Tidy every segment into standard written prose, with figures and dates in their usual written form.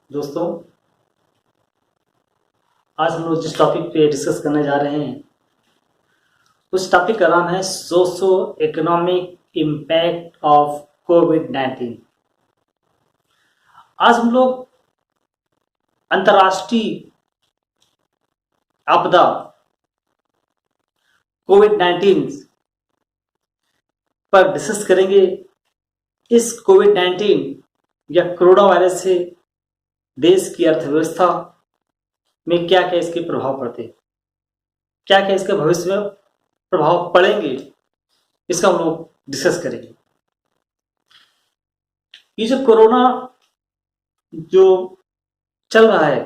दोस्तों, आज हम लोग जिस टॉपिक पे डिस्कस करने जा रहे हैं उस टॉपिक का नाम है सोशो इकोनॉमिक इम्पैक्ट ऑफ कोविड-19। आज हम लोग अंतर्राष्ट्रीय आपदा कोविड-19 पर डिस्कस करेंगे। इस कोविड-19 या कोरोना वायरस से देश की अर्थव्यवस्था में क्या क्या इसके प्रभाव पड़ते हैं, क्या क्या इसके भविष्य में प्रभाव पड़ेंगे, इसका हम लोग डिस्कस करेंगे। ये जो कोरोना जो चल रहा है,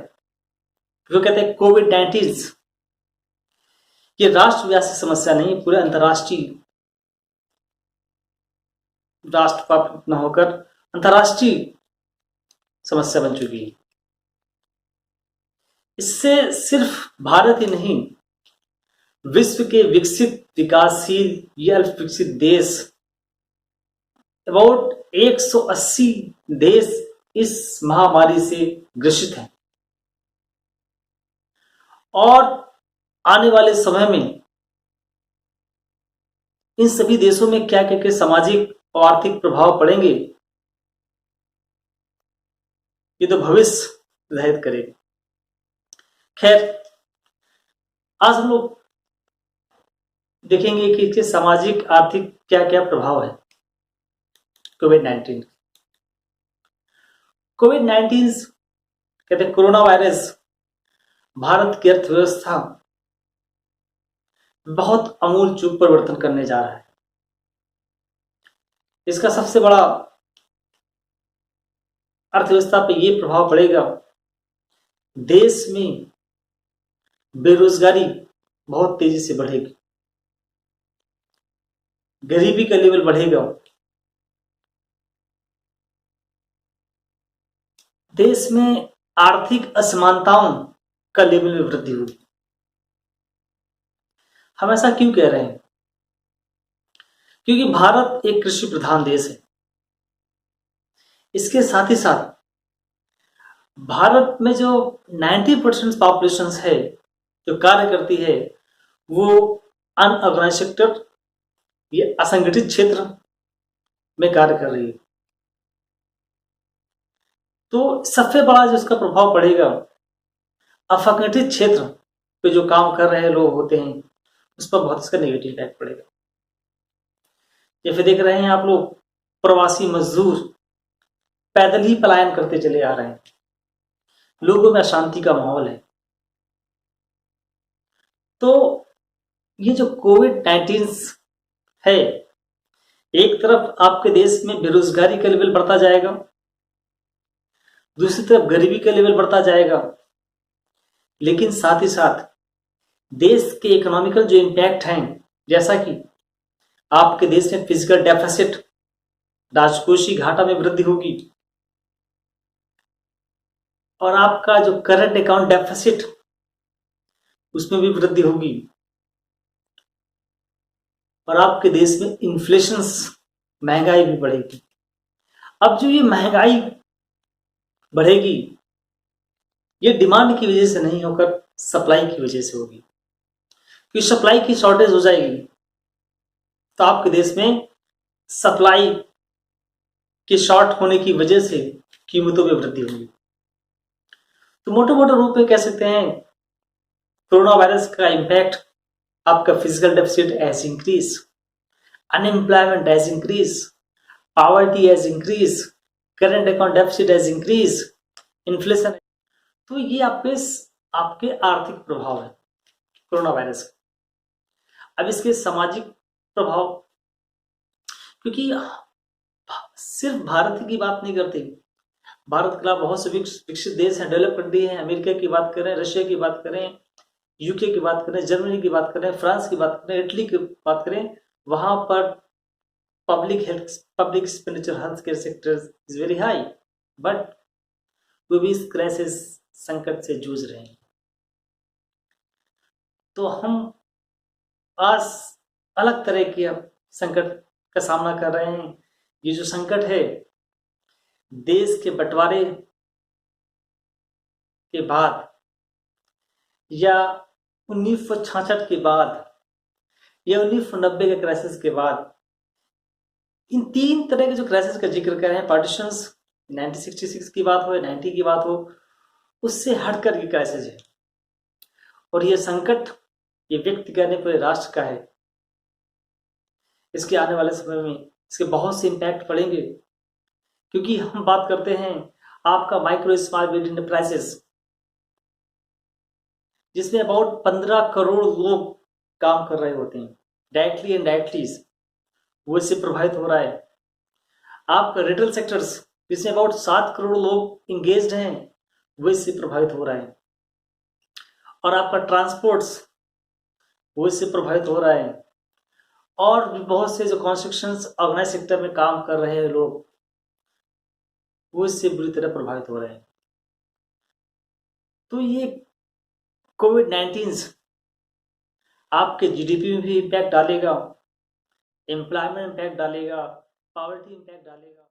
जो कहते हैं कोविड-19, ये राष्ट्रव्यापी समस्या नहीं, पूरे अंतर्राष्ट्रीय राष्ट्र न होकर अंतर्राष्ट्रीय समस्या बन चुकी है। इससे सिर्फ भारत ही नहीं, विश्व के विकसित, विकासशील या अल्प विकसित देश अबाउट 180 देश इस महामारी से ग्रसित हैं और आने वाले समय में इन सभी देशों में क्या क्या सामाजिक और आर्थिक प्रभाव पड़ेंगे, ये तो भविष्य निर्धारित करेगा। खैर, आज हम लोग देखेंगे कि इसके सामाजिक आर्थिक क्या क्या प्रभाव है कोविड-19। कोविड-19 कहते हैं कोरोना वायरस भारत की अर्थव्यवस्था बहुत आमूल-चूल परिवर्तन करने जा रहा है। इसका सबसे बड़ा अर्थव्यवस्था पे ये प्रभाव पड़ेगा, देश में बेरोजगारी बहुत तेजी से बढ़ेगी, गरीबी का लेवल बढ़ेगा, देश में आर्थिक असमानताओं का लेवल में वृद्धि होगी। हम ऐसा क्यों कह रहे हैं? क्योंकि भारत एक कृषि प्रधान देश है। इसके साथ ही साथ भारत में जो 90% पॉपुलेशन है जो कार्य करती है, वो अनऑर्गेनाइज सेक्टर, ये असंगठित क्षेत्र में कार्य कर रही है। तो सबसे बड़ा जो इसका प्रभाव पड़ेगा, असंगठित क्षेत्र पे जो काम कर रहे लोग होते हैं उस पर बहुत इसका नेगेटिव इम्पैक्ट पड़ेगा। जैसे देख रहे हैं आप लोग, प्रवासी मजदूर पैदल ही पलायन करते चले आ रहे हैं, लोगों में अशांति का माहौल है। तो ये जो कोविड-19 है, एक तरफ आपके देश में बेरोजगारी का लेवल बढ़ता जाएगा, दूसरी तरफ गरीबी का लेवल बढ़ता जाएगा, लेकिन साथ ही साथ देश के इकोनॉमिकल जो इम्पैक्ट हैं, जैसा कि आपके देश में फिजिकल डेफिसिट, राजकोषीय घाटा में वृद्धि होगी और आपका जो करंट अकाउंट डेफिसिट, उसमें भी वृद्धि होगी और आपके देश में इन्फ्लेशन, महंगाई भी बढ़ेगी। अब जो ये महंगाई बढ़ेगी, ये डिमांड की वजह से नहीं होकर सप्लाई की वजह से होगी, क्योंकि सप्लाई की शॉर्टेज हो जाएगी तो आपके देश में सप्लाई के शॉर्ट होने की वजह से कीमतों में वृद्धि होगी। तो मोटे मोटे रूप में कह सकते हैं, कोरोना वायरस का इम्पैक्ट आपका physical deficit as increase, unemployment as increase, poverty as increase, current account deficit as increase, inflation. तो ये आपके आर्थिक प्रभाव है कोरोना वायरस का। अब इसके सामाजिक प्रभाव, क्योंकि सिर्फ भारत की बात नहीं करते, भारत के अलावा बहुत से विकसित देश हैं, डेवलप कंट्री हैं। अमेरिका की बात करें, रशिया की बात करें, यूके की बात करें, जर्मनी की बात करें, फ्रांस की बात करें, इटली की बात करें, वहां पर public expenditure, health care sector is very high, but वो भी इस क्राइसिस, संकट से जूझ रहे हैं। तो हम आज अलग तरह के संकट का सामना कर रहे हैं। ये जो संकट है, देश के बंटवारे के बाद या 1966 के बाद या 1990 के क्राइसिस के बाद, इन तीन तरह के जो क्राइसिस का जिक्र कर रहे हैं, पार्टीशंस 1966 की बात हो या 90 की बात हो, उससे हटकर की क्राइसिस है। और ये संकट ये व्यक्ति का नहीं पूरे राष्ट्र का है। इसके आने वाले समय में इसके बहुत से इम्पैक्ट पड़ेंगे, क्योंकि हम बात करते हैं आपका माइक्रो स्मॉल मीडियम एंटरप्राइजेस, जिसमें अबाउट 15 करोड़ लोग काम कर रहे होते हैं, डायरेक्टली एंड डायरेक्टली वो इससे प्रभावित हो रहा है। आपका रिटेल सेक्टर्स, जिसमें अबाउट 7 करोड़ लोग इंगेज्ड हैं, वो इससे प्रभावित हो रहा है। और आपका ट्रांसपोर्ट्स, वो इससे प्रभावित हो रहा है। और भी बहुत से जो कंस्ट्रक्शन ऑर्गेनाइज सेक्टर में काम कर रहे हैं लोग, वो इससे बुरी तरह प्रभावित हो रहे हैं। तो ये कोविड-19 आपके जीडीपी में भी इम्पैक्ट डालेगा, एम्प्लॉयमेंट इम्पैक्ट डालेगा, पॉवर्टी इम्पैक्ट डालेगा।